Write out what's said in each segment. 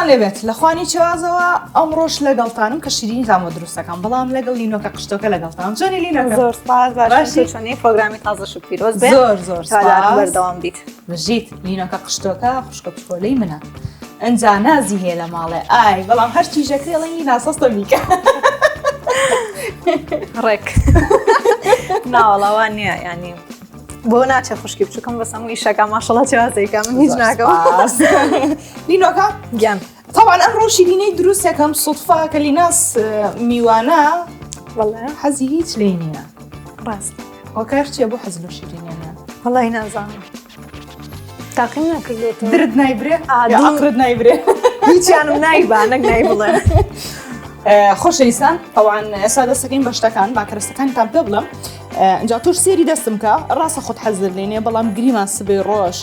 خۆشتان لێبێت لە خوانی چوازەوە ئەمڕۆژ لەگەڵتانم کە شیرینی تامۆ دروستەکەم بەڵام لەگەڵ لینۆکە قشتۆکە لەگەڵتان جۆنی لینۆکە زۆر سپاس باشی چۆنی پرۆگرامی تازەش و پیرۆز بێت زۆر سپاس بەردەوام بیت بژیت لینۆکە قشتۆکە خوشکە پشکۆلەی منە ئەنجا نازی هەیە لە ماڵێ ئای بەڵام هەر تیژەکەڵی ناسەستە بیکە ڕێک ناوەڵاوان نییە ینی بۆ ناچێ خوشکی بچووکم بەسەم و ئیشەکە ماشەڵە چوازەیەکە من هیچ ناکەم لینۆکە گیان طبعا ئەمڕۆ شیرینەی دروستەکەم سوتفا کە لیناس میوانە حەزی هیچ لێ نییە ڕاست وەکار چیە بۆ حەز لە شیرینێنە وەڵی نازانم تاقیم نەکردێت درد نایبرێ عقرت نایبرێ هیچیانم نایبا نەک نای بڵێ خۆشەویستان ئەوان ئێستا دەستەکەین بە شتەکان باکەرەستەکانتان پێ بڵم اینجا توش سێری دەستم کە ڕاستە خۆت حەزر لێنێ بەڵام گریمان سبەی ڕۆژ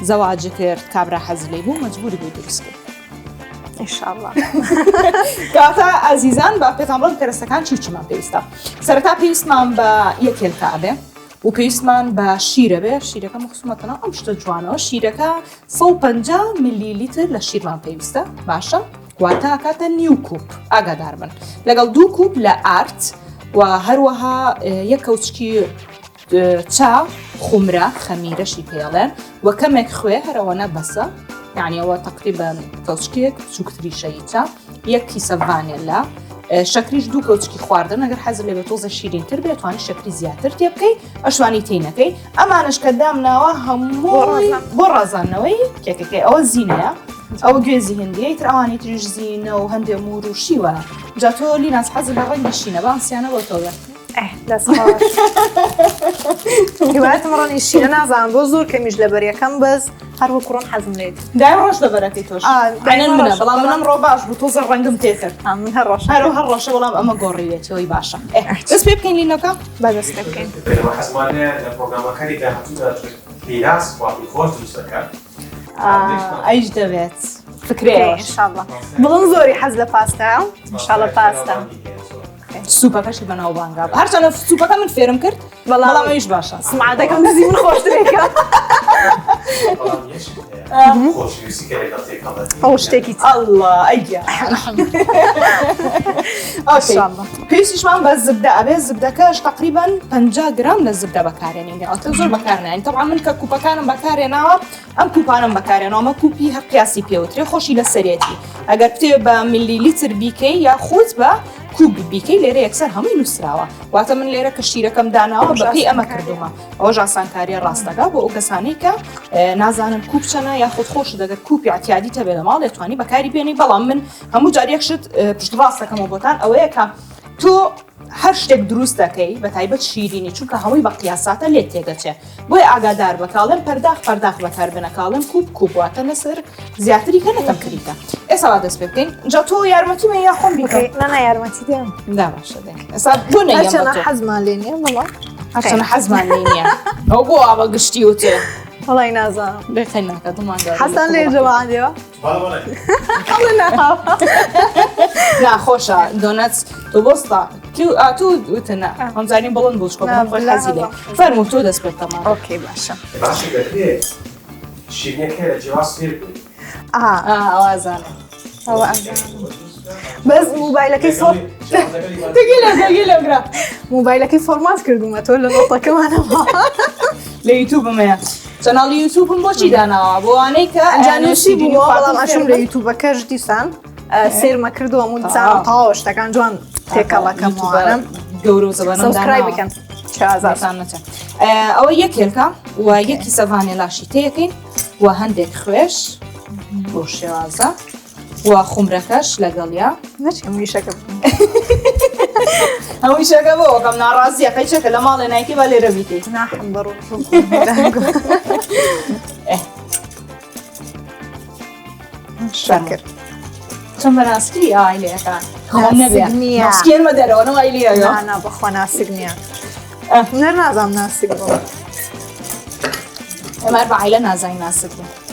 زەواجە کرد کابرا حەزر لێ بوو مەجبوری بووی دروست کرد ئینشاءالله کاتە ئازیزان با پێتان بڵم کەرەستەکان چیمان پێویستە سەرەتا پێویستمان بە یەک هێلکە ئەبێ و پێویستمان بە شیرە بێ شیرەکە مخصومەتەنە ئەم شتە جوانەوە شیرەکە 150 میلیلیتر لە شیرمان پێویستە باشە واتە کاتە نیو کوب ئاگادار بن لەگەڵ 2 کوب لە ئارت و هەروەها یەک کەوچکی چا خومرە خەمیرەشی پێڵێن و کەمێک خوێ هەرەوەنە بەسە یعنیەوە تقریبا کەوچکێک بچووکتریشەی چا یەک کیسە ڤانێلا شەکریش 2 کەوچکی خواردن ئەگەر حەزر لێ بێت تۆزە شیرینتر بێت توانی شەکری زیاتر تێ بکەی ئەشوانی تینەکەی ئەمانش کە دامناوە هەموو بۆ ڕازانەوەی کێکەکەی ئەوە زینەیە ئەوە گوێزی هەندی تر ئەوانی تریش زینە و هەندێک مور و شیوە جا تۆ لیناس حەزر لە ڕەنگی شینە بانسیانە بۆ تۆوێ هیوایەتم ڕەنی شینە نازانم بۆ زۆر کەمیش لە بەریەکەم بەس هەروە کوڕم حەزم لێت دایم ڕۆژ لە بەرەکەی تۆش منە بەڵام منم ڕۆ باش بوو تۆزە ڕەنگم تێتر من هەر ڕۆژ هەر ڕۆژە بەڵام ئەمە گۆڕیوێتەوەی باشە دەست پێ بکەین لینەکە بەدەست پێ بکەین حەزمانەیە لە پرۆگرامەکانی داهاتوودا لیناس خواردنی خۆش دروست دەکات ئەیش دەبێت فکرێ ئینشاءالله بڵم زۆری حەز لە پاستایە ئینشاءالله پاستە سوپەکەشی بەناو بانگا هەرچەنە سوپەکە من فێرم کرد بەڵام ئەویش باشە سمعەتەکەم دزی من خۆشترێکە ئەو شتێکی ئەڵڵا ئەیگە پێویستیشمان بە زبدە ئەبێ زبدەکەش تقریبا 50 گرام لە زبدە بەکارێنین ئەوتە زۆر بەکارنێن طبعا من کە کوپەکانم بەکارێناوە ئەم کوپانم بەکارێنەوە ئەمە کوپی هەر قیاسی پێوترێ خۆشی لە سەرێتی ئەگەر پێ بە میلیلیتر بیکەی یا خۆت بە کوب بیکەی لێرە یەکسەر هەمووی نووسراوە واتە من لێرە کە شیرەکەم داناوە بەپی ئەمە کردومە ئەوە ئاسانکاریە ڕاستەکە بۆ ئەو کەسانەی کە نازانن کوب چەنە یاخود خۆش دەگەر کوپی ئاعتیادی تەبێ لە ماڵ دەتوانی بەکاری بێنی بەڵام من هەموو جارێک شت پشت ڕاستەکەمەوە بۆتان ئەوەیە کە تۆ هەر شتێک دروست دەکەی بە تایبەت شیرینی چونکە هەمووی بە قیاساتە لێت تێگەچێ بۆی ئاگادار بەکاڵێن پەرداخ بەکاربێنەکاڵن کوب واتە لەسەر زیاتری کە نەتەم کریتە ئێستا دەست پێ بکەین جا تۆ یارمەتیمە یا خۆم بیکەی نەنا یارمەتی دێم دا باشە دێ ئێستا بۆ هەرچەنە حەزمان لێ نییە بەڵام هەرچەنە حەزمان لێ نییە ئەو بۆ ئاوە گشتی وتێ وەڵی نازانم بێتەی ناکە دڵمان حەسەن لێ جەوانێەوە ناخۆشە دۆنەت تۆ بۆستا تو وتنە ئەمزانین بڵند بوو حەزی لێ فەرموو تۆ دەست پێت تەمان ئۆکەی باشە باشی دەکرێت شیرینەکە لە جیاواز فێر بووی ئەوازانە ئەوە بەس موبایلەکەی سۆر لەگرا موبایلەکەی فۆرمات کردومە تۆ لە نۆتەکەمانەوە لە یوتیوبمەیە چەناڵی یوتیوبم بۆچی داناوە بۆ وانەی کە ئەنجانوسی بوو بەڵام ئەشم لە یوتیوبەکەش دیسان سێرمە کردووە موزان تاوە شتەکان جوان تێکەڵەکەموانم گەورە و زەبەنم سبسکرایب بکەن شازان نەچە ئەوە یەک هێلکە و یەکی سەڤانێ لاشی تەیەکەین و هەندێک خوێش بۆ شێوازە و خومرەکەش لەگەڵیا نەچێم ویشەکە هەمووی شەکە بۆ کەم ناڕازیە قەیچەکە لە ماڵێ نایکی با لێرە بیکەی ناحم بەڕۆ شاکر چۆن بەناسکی ئایلەکان خۆم نەبێ ناسکێنمە دەرەوە نەوای لێیە نا بەخوا ناسک نییە نەر نازام ناسک بۆ ئەمە بە عیلە نازانی ناسک بوو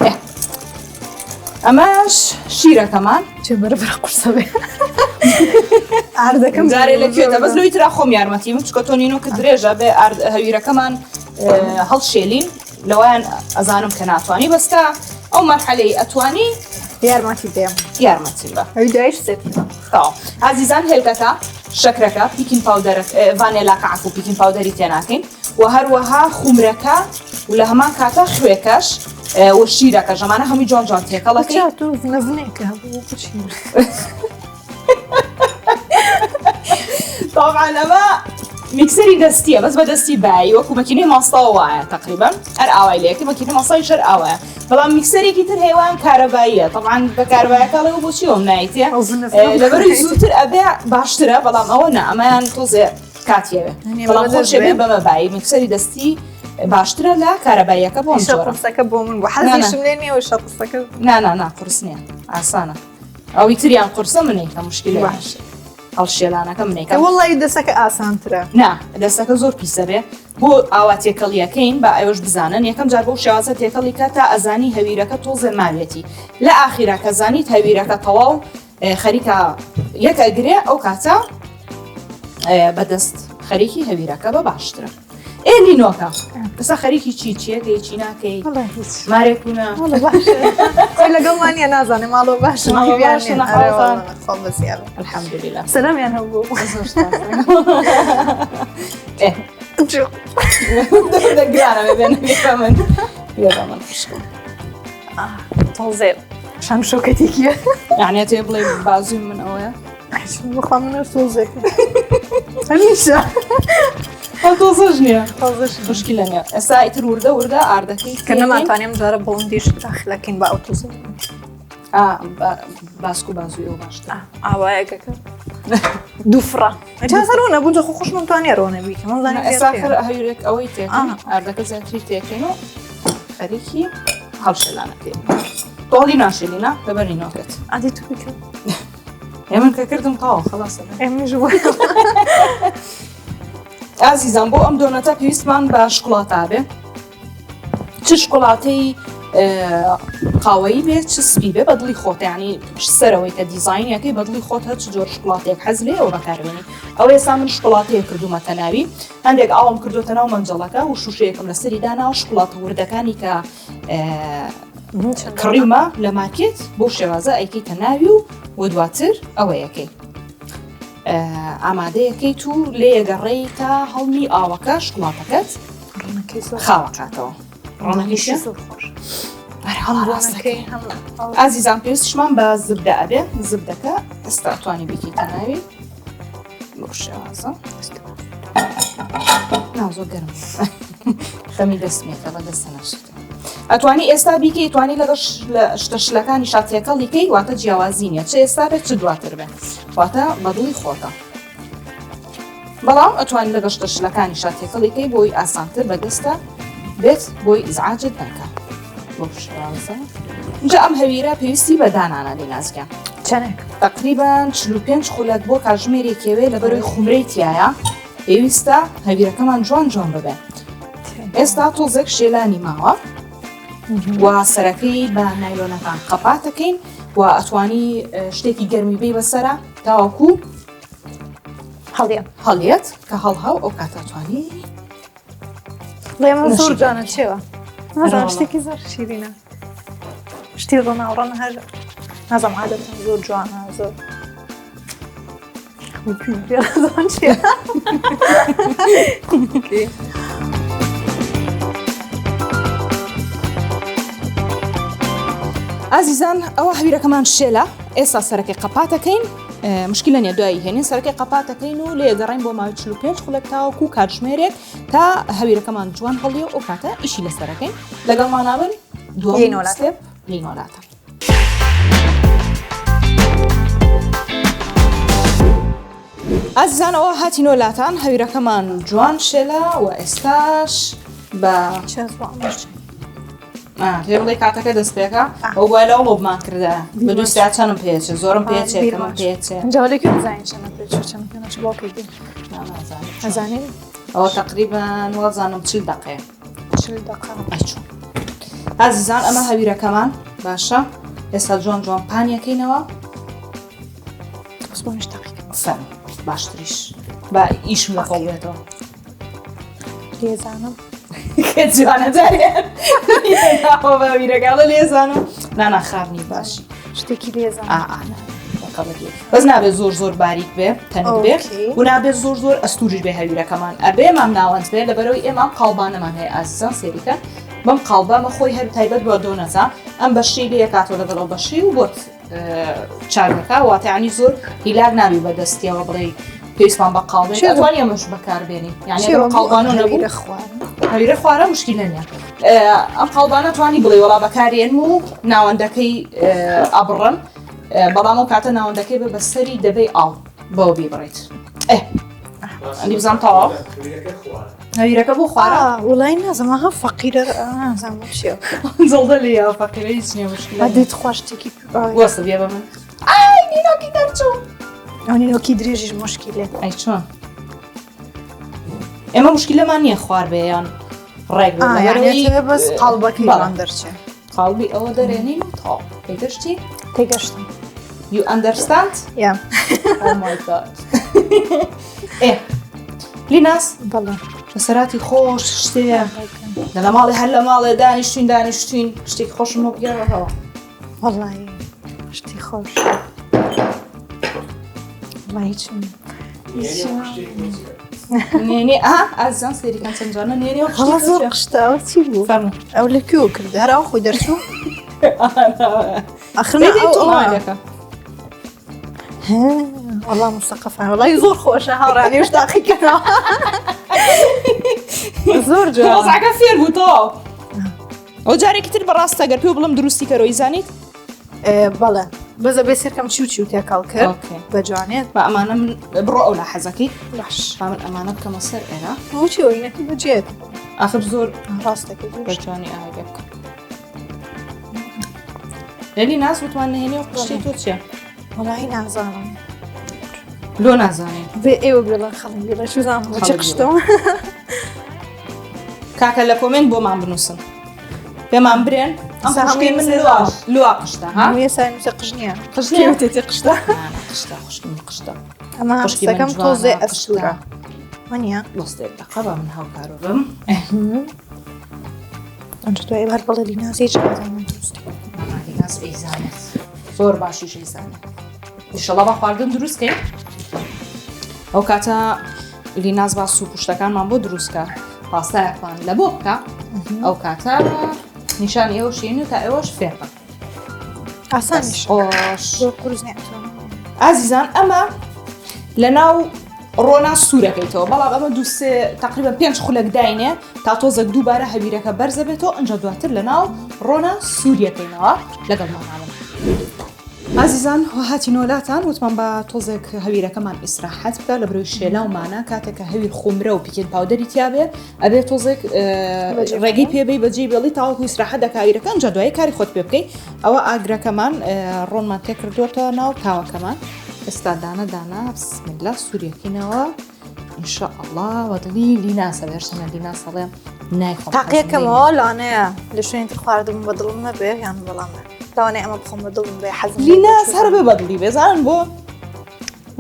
ئەمەش شیرەکەمان چێ بەرەبەر قورسە بێ ئاردەکەم جارێ لەکوێتە بەس لەوی ترا خۆم یارمەتی من چکە تۆ نینۆ کە درێژە بێ هەویرەکەمان هەڵشێلین لەوایان ئەزانم کە ناتوانی بەستا ئەو مەرحەلەی ئەتوانی یارمەتی دێم یارمەتیم بە. ئەوی دوایش سێت تاو عزیزان هێلکەکە شەکرەکە پیکین پاودەرە ڤانێلاکە عفو پیکین پاودەری تێناکەین و هەروەها خومرەکە و لە هەمان کاتە خوێکەش و شیرەکە ژەمانە هەمووی جوان جوان تێکەڵەکەی تو نەزنێکە هەبوو بچین طبعا ئەمە میکسەری دەستیە بەس بە دەستی بایی وەکو مەکینەی ماستەوە وایە تقریبا هەر ئاوای لەیەکە مەکینەی ماستەی شەر ئاوایە بەڵام میکسەرێکی تر هێوان کارەباییە طبعا بە کارەبایەکەڵێ و بۆچی ئەوم نایتێ لەبەروی زووتر ئەبێ باشترە بەڵام ئەوە نە ئەمەیان تۆزێ کاتیەوێ بەڵام خۆشێ بێ بەمە بایی میکسەری دەستی باشترە لە کارەباییەکە بۆ قرسەکە بۆ من بۆ حەزیشم لێ نییە شە قسەکە نا قرس نییە ئاسانە ئەوی تریان قرسە منێکە مشکلی باش هەڵشێلانەکە منێکە وڵی دەسەکە ئاسانترە نا دەستەکە زۆر پیسە بێ بۆ ئاوا تێکەڵیەکەین بە ئەوش بزانن یەکەم جار بۆ شێوازە تێکەڵی کە تا ئەزانی هەویرەکە تۆزێ ماوێتی لە ئاخیرا کە زانیت هەویرەکە تەواو خەریکە یەکەگرێ ئەو کاتە بەدەست خەریکی هەویرەکە بە باشترە ئێلینۆکە بەسە خەریکی چیەکەی چی ناکەی مارێکوونە لەگەڵمانە نازانێ ماڵۆ باش الحەمدولله سەلامیان هەبوو گرانە بێنە من خوشکم تەڵزێ شان شۆکەتێکیە یعنی تێ بڵێ بازوی من ئەوەیە بخوا منە تۆزێکە هەمیشە تۆزەش نییە خوشکی لە نیە ئێستا ئیتر وردە ئاردەکەی کە نەماتوانێم جارە بڵندیش داخلەکەین بە ئەو تۆزە باسک و بازوی ئەو باشتر ئاوایەکەکە دووفڕە سەرۆنە بوو جە خۆش منتوانێ ڕۆنە بیکە ئێستا هەیورێک ئەوەی تێکەن ئاردەکە زیاتری تێکەین و خەریکی هەڵشێلانەکەی تۆڵی ناشێلینا بەبەرینۆکەت ئادی تو بکە من کە کردم تاوە خەڵاسە ئێمەش ئازیزان بۆ ئەم دۆنەتە پێویستمان بە شکڵاتە بێ چ شکڵاتەی قاوەیی بێت چ سپی بێ بەدڵی خۆت ینی سەرەوەی کە دیزاینەکەی بەدڵی خۆت هەر چ جۆر شکڵاتێک حەز لێ ئەوە بەکاربێنی ئەو ێستا من شکڵاتەیە کردومەتە ناوی هەندێک ئاوم کردوتە ناو مەنجەڵەکە و شوشەیەکم لەسەری دانا شکڵاتە وردەکانی کە کڕیمە لە مارکێت بۆ شێوازە ئەیکەیتە ناوی و دواتر ئەوەیەکەی ئامادەیەکەی تو لێ ئەگەڕێی تا هەڵمی ئاوەکە شکڵاتەکەت خاوەکاتەوە ڕۆنەکەیشە ئازیزان پێویستشمان بە زبدە ئەبێ زبدەکە ئێستا توانی بیکەیتە ناوی بۆ شێوازە زۆر گەرم خەمی دەستمێتە بە دەستە نەشتە ئەتوانی ئێستا بیکەی توانی لەگەڵ شتە شلەکانی شاتێکەڵیکەی واتە جیاوازی نیە چ ئێستا بێت چ دواتر بێت واتە بەدڵی خۆتە بەڵام ئەتوانی لەگەڵ شتە شلەکانی شاتێکەڵیکەی بۆی ئاسانتر بەدەستە بێت بۆی ئیزعاجت نەکە بۆ شێوازە اینجا ئەم هەویرە پێویستی بە دانانە لێ نازکە چەندێک تقریبان 45 خولەک بۆ کاتژمێرێکەوێ لەبەرەوەی خومرەی تایە پێویستە هەویرەکەمان جوان جوان ببێ ئێستا تۆزێک شێلانی ماوە و سەرەکەی بە نایلۆنەکان قەپاتەکەین و ئەتوانی شتێکی گەرمی بێ بەسەرە تاوەکو هەڵێت کە هەڵهاو ئەو کاتاتوانی لێمە زۆر جانە چێوە نازان شتێکی زۆر شیرینە شتی ڕۆناوڕۆنە هەر نازم عادەتەن زۆر جوانە زۆر زان چیە ئازیزان ئەوە هەویرەکەمان شێلە ئێستا سەرەکەی قەپاتەکەین مشکلە نیە دوایی هێنین سەرەکەی قەپاتەکەین و لێ گەڕین بۆ ماوەی 45 خولەک تاوەکو کاتژمێرێک تا هەویرەکەمان جوان هەڵی و ئەو کاتە ئیشی لەسەرەکەین لەگەڵمان نابن دووەم ستێپ لینۆلاتە ئازیزان ئەوە هاتینۆ لاتان هەویرەکەمان جوان شێلە و ئێستاش بە بڵێ کاتەکە دەست پێکە ئەو بۆ لەو لۆبمان کردە بە دوو ساعت چەندم پێچێ زۆرم پێچێ کەمم پێچێ جاوالێکی نزانین چەندە پێچێ چەند بۆ کردی نازانین ئەوە تقریبان وەزانم 40 دقەیە 40 دقە ئەچوو ئازیزان ئەمە هەویرەکەمان باشە ئێستا جوان جوان پانیەکەینەوە فەرم باشتریش بە ئیشم لە خۆڵ بێتەوە لێزانم کە جوانە دارێن بەویرەگەڵە لێزانم ناناخارنی باشی شتێکی لێزان بەس نابێت زۆر باریک بێ تەنک بێت ئۆکەی. و نابێت زۆر ئەستوریش بێ هەویرەکەمان ئەبێ مام ناوەند بێ لەبەرەوەی ئێمە قاڵبانەمان هەیە ئازیزان سێریکە بەم قاڵبامە خۆی هەر تایبەت بۆ دۆنەزە ئەم بەشی لێ کاتۆ لەگەڵەوە بەشی و بۆت چارەکە واتەیانی زۆر هیلاک نابی بەدەستیەوە بڵێ پێویستمان بە قاڵبێت ئەتوانی ئەمەش بەکاربێنی یعنی قاڵبانە نەبوو هەویرە خوارە مشکلە نیە ئەم قاڵبانە توانی بڵێ وەڵا بەکارێن و ناوەندەکەی ئەبڕن بەڵام ئەو کاتە ناوەندەکەی بە بەسەری دەبێ ئاڵ بەوە بیبڕیت ئەنی بزانام تەواو هەویرەکە بۆ خوارە وڵای نازەمە ها فەقیرە نازانم چیە زڵدە لێ فەقیرە هیچ نییە مشکلە دێت خوا شتێکی وەستە بێ بە من ئای نینۆکی دەرچوو ئەو نینۆکی درێژیش مشکلێ ئەی چۆن ئێمە مشکلەمان نییە خوار بێیان ڕێک بەس قاڵبەکەیان دەرچێ قاڵبی ئەوە دەرێنین تا پێگەشتی تێگەشتم You understand? یا Oh my god. لیناس بەڵێ بەسەراتی خۆش شتەیە لە ماڵی هەر لە ماڵێ دانیشتوین شتێکی خۆشم بۆ بگەڕەوە وەڵای شتی خۆش هیچم نێنێ ئازان سێریکان چەندجانە نێنێ هەڵا زۆر قشتاوە چی بوو فەرموو ئەو لەکوێوە کرد هەراو خۆی دەرچوو ئەخرنا ئەوەکە وەڵا مستەقەفە وەڵای زۆر خۆشە هاوڕانی وش داقیکەنەوە زۆر جوان ڕازاکە فێر بوو تۆ ئەو جارێکی تر بەڕاستە گەر پێ بڵم دروستی کەرەوەی زانیت بەڵێ بەزە بێ سەرکەم چی و تێکاڵ کرد بە جوانێت بە ئەمانە بڕۆ ئەو لە حەزەکەی باش من ئەمانە بکەمە سەر ئێرە ئەو چی ئەوینەکە بەجێت ئاخر زۆر ڕاستەکە بەجوانی ئاگە بکە لەلی ناز بتوان نهێنێ و قشتی تۆ چیە؟ وەڵای نازانم لۆ نازانین بێ ئێوە بێڵەن خەڵم بێڵە شوزانم چ قشتەوە کاکە لە کۆمنت بۆمان بنووسن پێمان برێن ئەم خوشکی من لوا قشتە هەموویە سای نووسە قژ نییە قشتێتی قشتە قشتە خوشکم قشتە ئەمە قشتەکەم تۆزێ ئەسوورە وەنیە وەستێت دەقەبە من هاوکارۆ بم ئەنج دوای بار بەڵێ لینازی چازانم دروستی لیناز ئەیزانێت زۆر باشیش ئەیزانێت ئینشەڵا بە خواردن دروستکەین ئەو کاتە لیناز با سوپ پشتەکانمان بۆ دروستکە پاستایەکمان لە بۆ بکە ئەو کاتە نیشانی ئێوە شێنی و تا ئێوەش فێر بە ئاسانیش خۆش زۆر قورس نیاتوانم ئازیزان ئەمە لە ناو ڕۆنا سوورەکەیتەوە بەڵام ئەمە دووسێ تقریبا 5 خولەک داینێ تا تۆزێک دووبارە هەویرەکە بەرزە بێتەوە ئەنجا دواتر لە ناو ڕۆنا سووریەکەینەوە لەگەڵ ماڵم ئازیزان هاتی نۆلاتان وتمان بە تۆزێک هەویرەکەمان ئیسراحەت بکە لە بروی شێلاومانە کاتێکە هەویر خۆمرە و پیکێت پاودەری تیاابێ ئەبێ تۆزێک ڕێگەی پێبێ بەجێ بێڵی تاوەکو ئیسراحەت دەکاویرەکە ئەنجا دوای کاری خۆت پێ بکەیت ئەوە ئاگرەکەمان ڕۆنمان تێ کردوتە ناو تاوەکەمان ئێستا دانا بسمیلا سووریەکەینەوە ئینشاء الله وەدڵی لیناسە بێرسمە لینا سەڵێ نایخۆم تاقیەکەمەوە لانەیە لە شوێنی تر خواردم بەدڵم نەبێ یان بەڵامە لەوانەیە ئەمە بخۆم بەدڵم بێ حەزم لیناس هەر بێ بەدڵی بێزان بۆ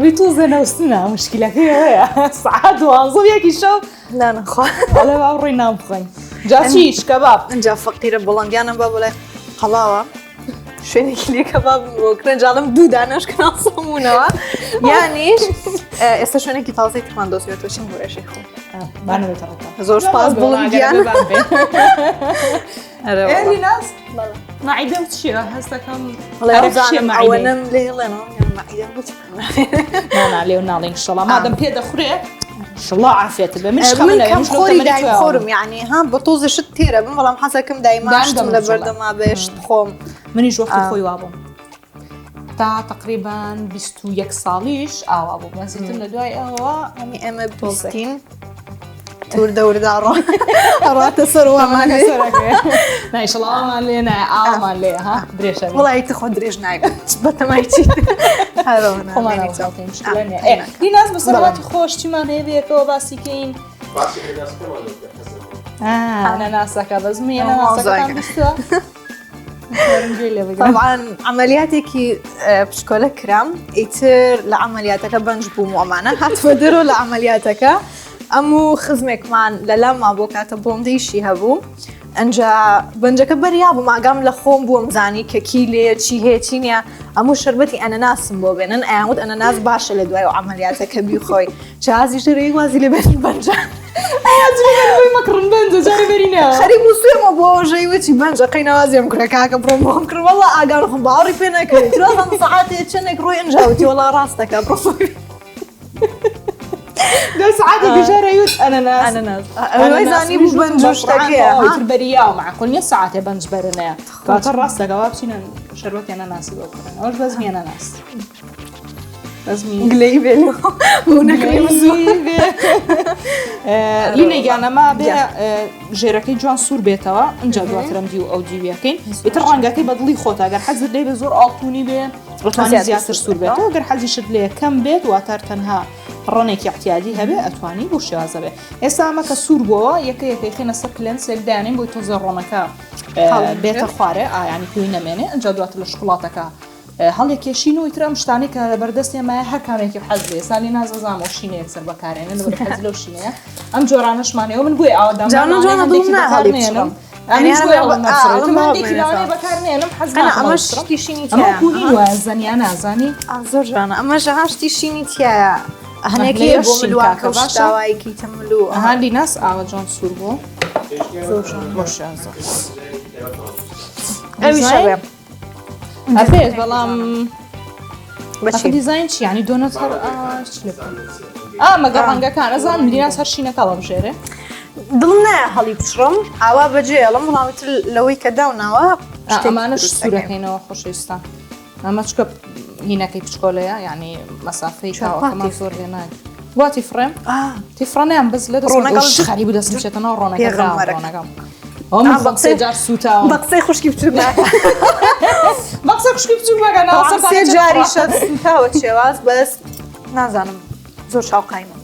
وی تو زەنەوستنە مشکلەکەی هەیە سعات دوانزە یەکی شەو نانەخوا ئەڵێ با ڕووی نام بخۆین جا چیش کەباب ئەجا فەقیرە بڵندیانم بە بڵێ قەڵاوە شوێنێکی لێ کەباب بۆ کرنجاڵم دوو دانەشکەناڵ سەمونەوە یانیش ئێستا شوێنێکی تازەی ترمان دۆسیێتەوە چیم گوێشی خۆ زۆر سپاس بڵندیان لیناس معیدە و چیە هەستەکەم ئەوەنم لێڵێنەوە نانا لێو ناڵێن شەڵا مادەم پێ دەخورێ شڵا عافێتە بە من کەم خۆری دایم خۆرم یعنی ها بە تۆزە شت تێرە بم بەڵام حەزەکەم دایماشتم لە بەردەما بێشت بخۆم منیش وەختی خۆی وابووم تا تقریبا 21 ساڵیش ئاوا بوو مەزیتر لە دوای ئەوە ئەمی ئەمە بیستین تور دەوردا ڕاتە سەروامان نایشڵامان لێ نای ئامان لێ ها درێژە وڵی خۆ درێژ نایبێت بەتەمای چیت لیناز بەسەرواتی خۆش چیمان هەیەکەوە باسیکەین ناسەکە بەزمێ طبعا عملیاتێکی پشکۆلە کرام ئیتر لە عملیاتەکە بەنج بووم ئەمانە هاتوە دەرەوە لە عملیاتەکە ئەموو خزمێکمان لەلامما بۆ کاتە بۆمدەیشی هەبوو ئەنجا بەنجەکە بەریابووم ئاگام لە خۆم بووم زانی کە کی لێ چی هەیە چی نییە ئەموو شربەتی ئەنەناسم بۆ بێنن ئەیانوت ئەنەناس باشە لە دوای و عملیاتەکە بیخۆی چازیش ڕێی وازی لە بێت بەنجە مەکڕن بەنجە جارێ بەرینە خەری مووسێمە بۆ ژەیوەتی بەنجە قەینەوازیم کرە کاکە بڕۆم بۆم کرد وەڵا ئاگام خۆم باوەڕی پێ نەکەیت ترازان سەعاتێ چەندێک ڕۆی ئەنجاوتی وەڵا ڕاستەکە بڕۆی دو ساعات بجارة يوت أناناس ئەوەی زانی بوو بەنج شتەکەیە بريا ومعقول يا ساعات بنج برنا كاتر راسك وابسينا شربت أناناس بكرنا أوش بزمي أناناس بزمي گلەی لينا يعني ما بيا جيركي جوان سور بيتوا انجا دواترم ديو أو ديوياكين يترانجاكي بدلي خوتا أجر حزر لي بزور ألتوني بي رتواني زياتر سور بيتوا أجر حزي شد لي كم بيت واتر تنها ڕۆنێکی احتیاجی هەبێ ئەتوانی بۆ شێوازە بێ ئێستا ئەمەکە سوور بۆەوە یەکەیەکەی خێنە سەر کلێنسێک دایانین بۆی تۆزە ڕۆنەکە بێتە خوارێ ئایانی پێوی نەمێنێ ئەنجا دواتر لە شکڵاتەکە هەڵێکێشین و ئیترە ئەم شتانی کە بەردەستی ئەمایە هەر کامێکی حەز بێ سالی نازەزانەوە شینەیەک سەر بەکارێنێن لەبەر حەز لەو شینەیە ئەم جۆرانەشمانەوە من بۆی ئاوادامێنم ئەمەش شتیشینی زەنیان نازانی زۆر جوانە ئەمەش هاشتی شینی تایە هەنێکی بۆ ملوواکە باشداوایەکی تەملو هەندی ناس ئاوە جۆن سوور بۆ ئەبێت بەڵام دیزاین چی ینی دۆنەت هەر مەگە ڕەنگەکان ئەزان مدیناس هەر شینەکە بەبژێرێ دڵم نایە هەڵی بچڕم ئاوا بەجێڵم وڵامتر لەوەی کە داوناوە ئەمانەش سوورەکەینەوە خۆشەویستان ئەمە چکە هینەکەی پچکۆلەیە یعنی مەسافەی چاوەکەمان زۆر لێ ناگە بوا تیفڕێم تیفڕانیان بەس لە دەست خەری بوو دەستم چێتەنەوە ڕۆنەکەم بەقسەی جار سووتاوە بەقسەی خوشکی بچوو بەقسە خوشکی بچوو مەگەنەوە سێ جاری شەت سووتاوە چێواز بەس نازانم زۆر شاوقاینم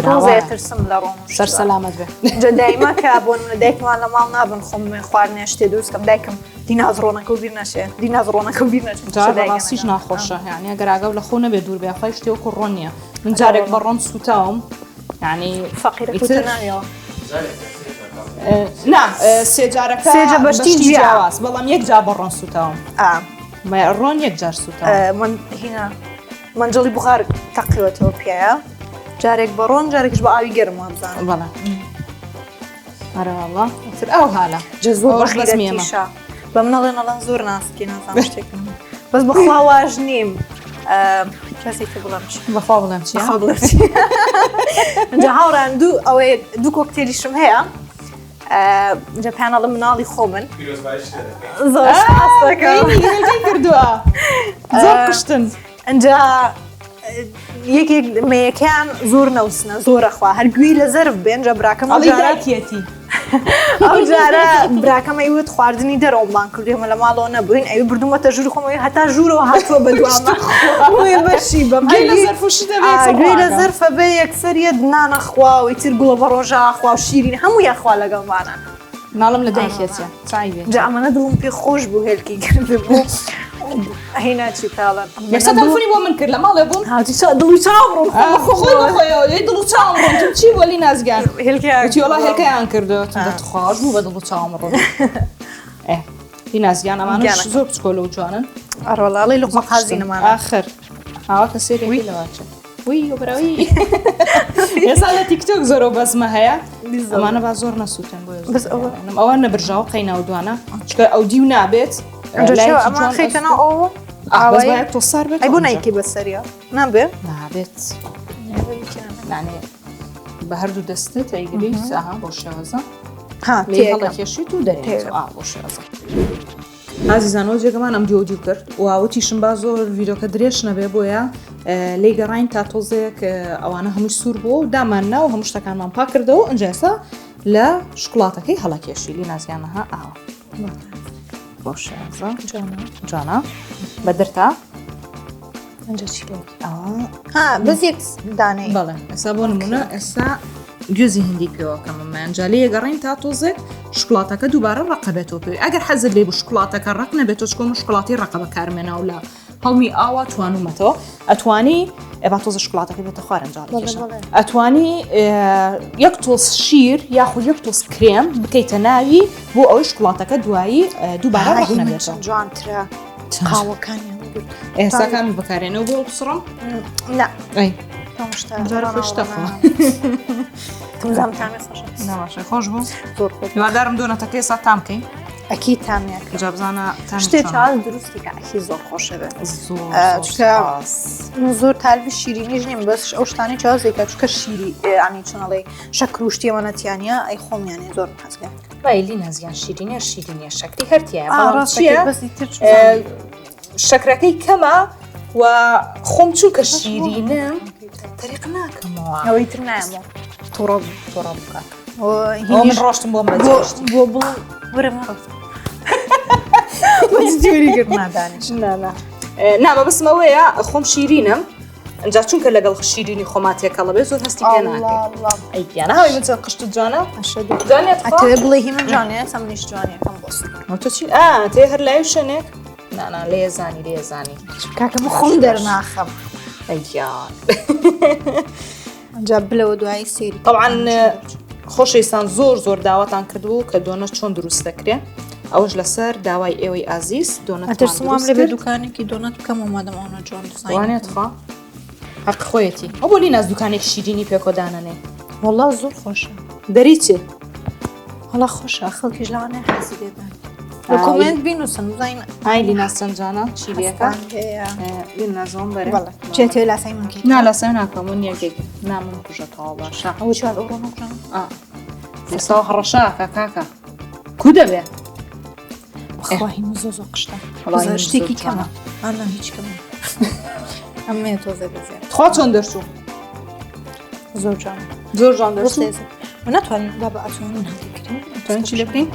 ڕۆزێترسم لە ڕۆم سەر سەلامەت بێ جەدایمە کە بۆ منە دایکمان لە ماڵ نابن خۆم خواردنێ شتێ دروستکەم دایکم دیناز ڕۆنەکە و بیر نەچێ دیناز ڕۆنەکە و بیر نەچێت ناخۆشە یعنی ئەگەر ئاگەو لە خۆ نەبێ دوور بێ خۆی شتێوەکو ڕۆن نییە من جارێک بە ڕۆن سووتاوم یعنی فەقیرەکەناویەوە نا سێجارەکە سێجە بەشتی جیاواز بەڵام یەک جا بە ڕۆن سووتاوم ڕۆن یەک جار سووتاوم من هینە منجڵی بخار تەقیوەتەوە پیایە جارێک بە ڕۆن جارێکش بە ئاوی گەرم وابزانم بەڵێ ئەرەوەڵڵا تر ئەو هاالە جەزۆر بەسمیێمە بە منەڵێ نەڵەن زۆر ناسکی نازان شتێکم بەس بەخوا واژ نیم کەسێککە بڵم بەخوا بڵێم چی جا هاوڕان ئەوەی دوو کۆکتێلیشم هەیە جا پێناڵە مناڵی خۆمن زۆر کردووە زۆر پشتن ئەجا یەکێک مەیەکیان زۆر نەوسنە زۆرەخوا هەرگوی لە زەرف بێن جا براکەم ئەڵیداکێتی ئەو جارە براکەم ئەیوت خواردنی دەرەوەمان کردێمە لە ماڵەوە نەبووین ئەوی بردومەتە ژووری خۆمەوەی هەتا ژوورەوە هاتووە بەدوامە بەشی بەگوێ لە زەرفە بێ یەکسەریە نانەخوا و ئیتر گوڵە بە ڕۆژاخوا و شیرین هەموو یاخوا لەگەڵمانە ناڵم لە دایکێتە چاوێ جا ئەمەنە دڵم پێ خۆش بوو هێلکی کردبوو هێناچی تاڵەن یەکسە تەلەفۆنی بۆ من کرد لە ماڵێ بووم دڵی چاوڕۆم دڵ و چاوم ڕۆم چی بۆلی نازگان هێلکیوەڵا هێلکەیان کردو دەتخواش بوو بە دڵ و چاوم ڕۆم دی نازگیان ئەمانە زۆر بچکۆلە و جوانن ئەڕۆڵاڵی لوقمە قازینەمان ئاخر ئاوا کە سێری لەواچە وی بەراوی ئێستا لە تیکتۆک زۆرە بەزمە هەیە ئەمانە با زۆر نەسووتن بۆ ئەوە نەبرژاوە قەیناو دوانە چکە ئەو دیو نابێت ئەمە خەیتەنە ئەوە تۆ سار بێت بۆ نایکی بەسەریە نابێت نابێت بە هەردوو دەستت ئەیگریت بۆ شێوەزە کێشیت و دەرێت بۆ شێوەزە ئازیزانەوە جێگەمان ئەم دیۆ دیو کرد و ئاوەتیشم با زۆر ڤیدۆکە درێژ نەبێ بۆیە لێ گەڕین تا تۆزێک ئەوانە هەمووی سوور بۆ و داماننا و هەموو شتەکانمان پاک کردەوە ئەنجێسا لە شکڵاتەکەی هەڵەکێشی لی نازیانەها ئاوە بۆ شێوەزە جوانە بەدرتا بەس یەک دانەی بەڵێ ئێستا بۆ نمونە ئێستا گوێزی هەندی پێوەکەمەمان جالەیە گەڕین تا تۆزێک شکڵاتەکە دووبارە ڕقەبێتەوە پێوی ئەگەر حەزت لێ بوو شکڵاتەکە ڕق نەبێتەوە چکۆمە شکڵاتی ڕقە بەکارمێنەوە لە هەڵمی ئاوا توانومەتەوە ئەتوانی ئێبا تۆزە شکڵاتەکە بێتە خوارەنجاڵی بەڵێ، کێشە بەڵێ. ئەتوانی یەک تۆس شیر یاخود یەک تۆس کرێم بکەیتە ناوی بۆ ئەوەی شکڵاتەکە دوایی دووبارە ڕەق نەبێتەوە جوانترە قاوەکانیان ئێستاکامی بەکارێنەوە بۆ بسڕم لا ئەی تۆشتا جارە خۆشتەخۆ تمزام تامی خۆشە نەباشە خۆش بوو زۆر خۆش هیوادارم دۆنەتەکەی ئێستا تام بکەین ئەکی تامیەکە جا بزانە تام شتێ چاڵ دروستیکە ئەکی زۆر خۆشە بێت زۆر تالبی شیرینیش نیم بەس ئەو شتانی چازێکە چکە شیری ئانی چنەڵێ شەکروشتیەوە نەتیانە ئەی خۆمیانێ زۆر حەزگە بایلی نەزیان شیرینە شیرینیە شکتی هەرتیە شەکرەکەی کەمە و خۆم چونکە شیرینم تەریق ناکەمەوە ئەوەی تر نایەمەوە تۆڕە بکات هینی ڕۆشتم بۆم بەجێشتی بۆ بڵ وەرەمە جوری نادانش نامە بسمەوەیە خۆم شیرینم ئەجا چونکە لەگەڵ شیرینی خۆماتێکەڵە بێ زۆر هەستی پێ ناکەی ئەیپیانە هاوی من چەند قشت جوانە ئەتەوێ بڵێ هی من جوانەیە سەم نیش جوانیەکەم بۆست تۆ چی تێ هەر لای شوێنێک نانا لێزانی لێزانی کاکەمە خۆم دەرناخەم ئەیان ئەجا بلەوە دوایی سێری طبعاً خۆشەویستان زۆر داواتان کردبوو کە دۆنە چۆن دروست دەکرێت ئەوش لەسەر داوای ئێوەی ئازیز ئەترسمام لەبێ دوکانێکی دۆنەت بکەم و مادەمەوە جوان وانێت خوا حەق خۆیەتی ئەو بۆ لیناز دوکانێکی شیرینی پێکۆدانەنێ وەڵا زۆر خۆشە دەری چێ هەڵا خۆشە خەڵکیش لەوانێ حەزی لێدان کۆمنت بینوسن بزین ئای لینا سەنجانە چیلەکە نازۆم بەرە چێتێ لاسای من کرد نالەسە ناکەم یەکێک نامم کوژەتەوە باشە ئەوە چوار ئەوڕۆ نەبژان ئێستا هەڕەشاکە کاکە کو دەبێ خواهی من زۆر قشتە شتێکی کەمە ئەنا هیچ کەمە ئەمێ تۆزە بێزێ خوا چۆن دەرچوو زۆر جوان زۆر جوان دەرچوو من ناتوانین دا بە ئەتوانین هەڵیگرین توانین چی لێ بکەین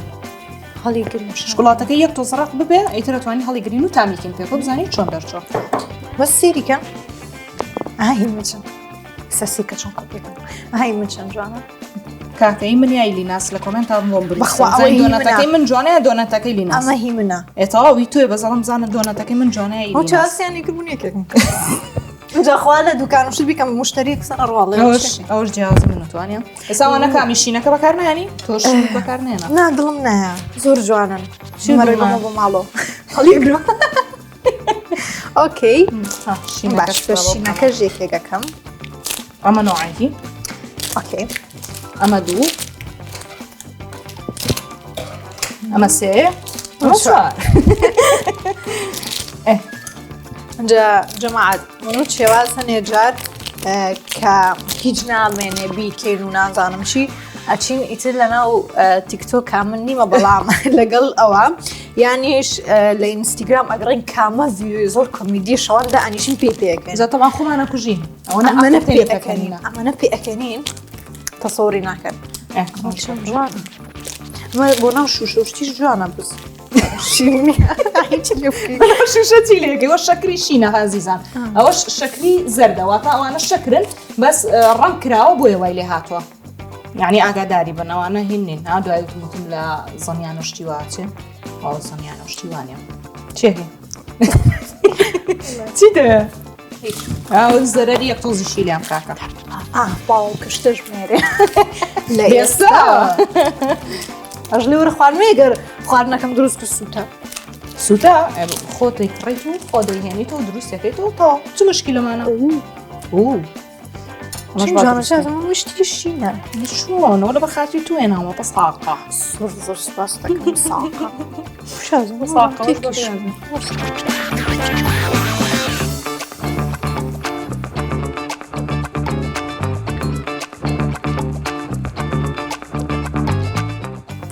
هەڵیگرین شکڵاتەکە یەک تۆ زەڕق ببێ ئەیتر دەتوانین هەڵیگرین و تامیکەین پێ بزانین چۆن دەرچوو بەس سێریکەم ئاهی مچن سەسیکە چۆن قەڵپێکم ئاهی مچەند جوانە کاکەی من یای لیناس لە کۆمنت تا بۆم بری بەخوا ئەوەی دۆنەتەکەی من جوانەیە دۆنەتەکەی لیناس ئەمە هی منە ئێتەواوی توێ بەزەڵم زانە دۆنەتەکەی من جوانەیە ئەو چاسیانی کردبوون یەکێکم جاخوا لە دوکانشت بیکەم مشتری کسە ڕواڵێ ئەوش جیاز من نتوانێم ئێساوانە کامیشینەکە بەکار نانی تۆش بەکار نێنە نا دڵم نایە زۆر جوانن مەڕێمە بۆ ماڵەوە هەڵیگرم ئۆکەی باش بەشینەکە ژێکێکەکەم ئەمە نوعایکی ئۆکەی ئەمە دوو ئەمە سێ ئەمە چوار جەماعەت من و شێواز هەنێ جار کە هیچ نامێنێ بیکەین و نازانم چی ئەچین ئیتر لەناو تیکتۆک کامن نیمە بەڵام لەگەڵ ئەوە یانیش لە ئینستاگرام ئەگەڕین کامە ڤیۆی زۆر کۆمیدی شەواندا ئەنیشین پێکەکەین زاتەوان خۆمانە کوژین ئەمەنە پێەکەنین ئەمەنە پێەکەنین تەسەوری ناکەن بۆ ناو شوشە شتیش جوانە بس شوشە چی لێگەی وە شەکری شینە عەزیزان ئەوەش شەکری زەردەواتە ئەوانە شەکرن بەس ڕەنگ کراوە بۆ ئێوەی لێ هاتووە یعنی ئاگاداری بن ئەوانە هین نین ها دوای وتم لە زەمیانە شتیوا چێ ئەو زەمیانە شتیوانە چێ چی دەوێ ئەو زەرەری یەک تۆزیشی لێم کاکە باو کشتەش مێرێ لە ئێستا ئەژ لێ وەرە خواردنێگەر خواردنەکەم دروست کرد سووتە سووتە خۆتی کڕیت و خۆ دەیهێنیت و دروستەکەیتەوە تا چ مشکلەمانە مشتی شینە چۆنەوە لە بەخاتی توێنەوە بە ساقا زۆر سپاس دەکەم ساقا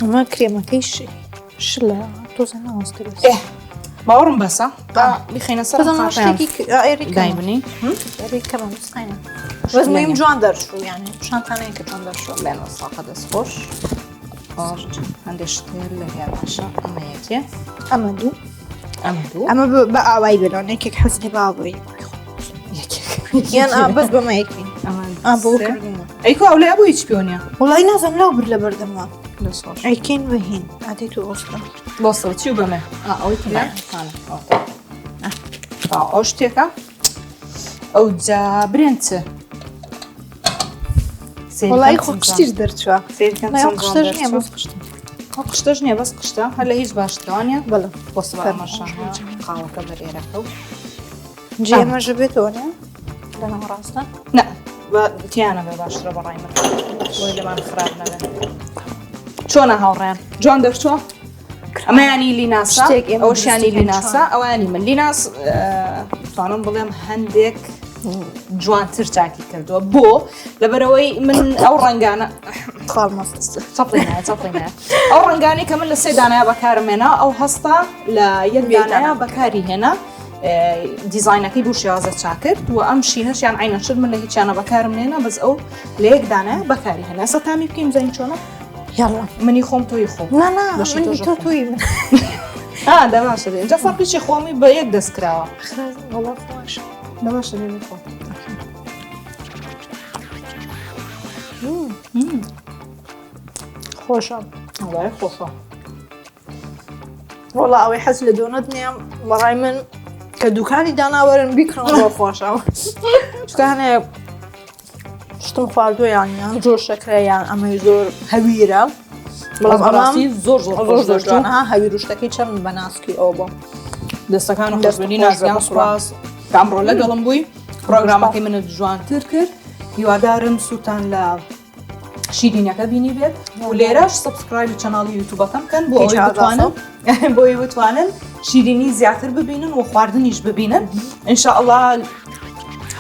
ئەمە کرێمەکەی شلە تۆزە ناوەسترێت باوەڕم بەسە بخینە سەر دایبنی کەمە مستینە وەزمیم جوان دەرچوو یانێ شانتانەیە کە جوان دەرچوو بێنەوە ساقە دەستخۆش هەندێک شتێر لە باشە ئەمە یەکێ ئەمە دوو ئەمە بە ئاوای بێنەوەنێکێک حەزنی باوەی یان بەس بەمە یەکین ئەیکو ئەو لای بۆ هیچ پێۆنیە وڵی نازم لاو بر لە بەردەمە ئەیکەین بەهین ئادەی تو ئۆستم بۆستەوە چی و بەمێ ئەوی ئەو شتێکە ئەو جا برێنچ وڵی خۆ قشتیش دەرچوە قشتەش نییە بەس قشتم قشتەش نییە بەس قشتە هەر لە هیچ باشتوانە بەڵێ بۆسەمەشان قاوەکە بەرێرەکە و جێمەژە بێتەوە نیە لەنەوە ڕاستە نە تیانە بێ باشترە بەڕای من بۆی لەمان خراپ نەبێت چۆنە هاوڕێن جوان دەرچوە ئەمەیانی لیناسا ئەوەشیانی لیناسا ئەوانی من لیناس توانم بڵێم هەندێک جوانتر چاکی کردووە بۆ لەبەرەوەی من ئەو ڕەنگانە ئەو ڕەنگانی کە من لە سێ دانایە بەکارمێنا ئەو هەستا لە یەک دانایە بەکاری هێنا دیزاینەکەی بوو شێوازە چاکرد و ئەم شینەشیان عینەشت من لە هیچیانە بەکارم نێنا بەس ئەو لە یەک دانایە بەکاری هێنا ئێستا تامی بکەیم زەین چۆنە منی خۆم تۆی خۆم توی من دەباشە اینجا فەرقیشی خۆمی بە یەک دەستکراوە دەباشە لێ خۆ خۆشە وڵای خۆشە وڵا ئەوەی حەز لە دۆنەت نییە بەڕای من کە دوکانی داناوەرن بیکڕن بۆ خۆشەوە چکە هەنێ شتم خواردووە یانیان زۆر شەکرەیان ئەمەی زۆر هەویرە بەڵام ئەماسی زۆر زۆر جوانە هەوی ڕشتەکەی چەند بە ناسکی ئەو بۆ دەستەکان و خۆشببینی نازیان سوپاس کامڕۆ لەگەڵم بووی پرۆگرامەکەی منت جوانتر کرد هیوادارم سووتان لە شیرینەکە بینی بێت و لێرەش سبسکرایب چەناڵی یوتیوبەکەم بکەن بۆ ئەوەی بتوانن بۆی بتوانن شیرینی زیاتر ببینن و خواردنیش ببینن ئینشاءالله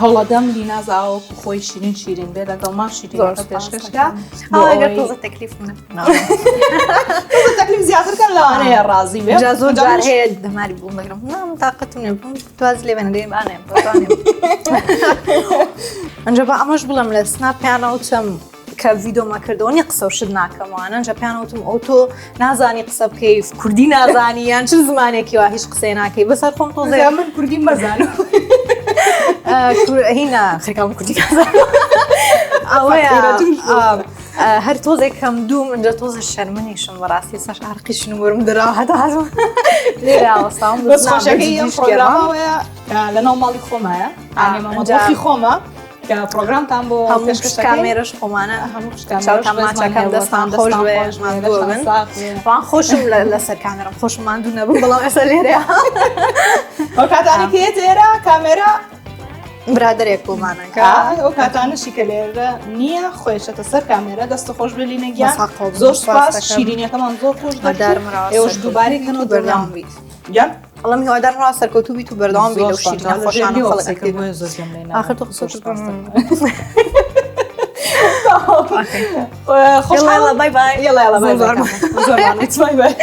هەوڵەدەم لینازاوە خۆی شیرین بێ لەگەڵمان شیرینەکە پێشکەشکە تۆزە تەکلیف تەکلیف زیاترکەن لەوانەیە ڕازی بێ زۆر جار هەیە دەماری بووم بگرم نام تااقەتم نێ بووم توازی لێ بەنەدەی بانێ ئەنجا بە ئەمەش بڵم لە سناپیانەوتم کە ڤیدۆمە کردەوە نی قسە و شت ناکەمەوانە ئەنجا پیانەوتم ئەو تۆ نازانی قسە بکەیت کوردی نازانی یان چ زمانێکی وا هیچ قسەی ناکەی بەسەر خۆم تۆزێ من کوردی مەزانم هینا خێکم کوردی ئەوەیە هەر تۆزێک کەم دووم ئەنجا تۆزە شەرمنیشم بەڕاستی سەر ئارقیشن وەرم دراوە هەتازم لێرە ئاوەستاوم بەس خۆشەکەی ئەم پرۆگرامەوەیە لەناو ماڵی خۆمایە مامۆدۆخی خۆمە کە پرۆگرامتان بۆ هەموو کامێرەش خۆمانە هەموو دەستان خۆش بێژمانبن وان خۆشم لەسەر کامێرم خۆشم ماندوو نەبوو بەڵام ئێستا لێرە ئەو کاتانی کە ئێرە کامێرە برادێک بۆمانەکە ئەو کاتانشی کە لێرە نییە خۆشەتە سەر کامێرە دەستە خۆش بلینەگیان زۆر سپاس شیرینیەکەمان زۆر خۆش ئێوەش دووبارێک کەنەوە بەردەوام بیت گیان ئەڵم هیوادار ڕا سەرکەوتوو بیت و بەردەوام بی لەو شیرینە خۆشانە خەڵەکەی آخر تۆ قسە خۆش بای بای